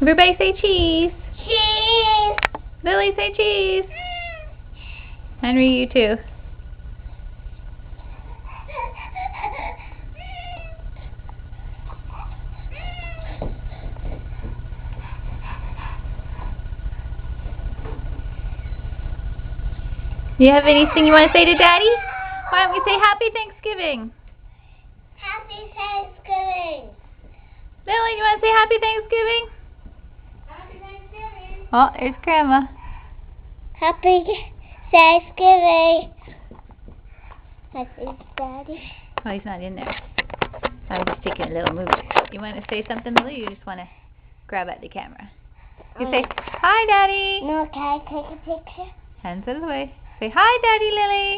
Everybody say cheese. Cheese. Lily, say cheese. Henry, you too. Do you have anything you want to say to Daddy? Why don't we say Happy Thanksgiving? Happy Thanksgiving. Lily, you want to say Happy Thanksgiving? Happy Thanksgiving. Oh, there's Grandma. Happy Thanksgiving. Happy Daddy. Oh, he's not in there. I was just taking a little move. You want to say something, Lily? You just want to grab at the camera. You say, hi, Daddy. No, can I take a picture? Hands out of the way. Say, hi, Daddy, Lily.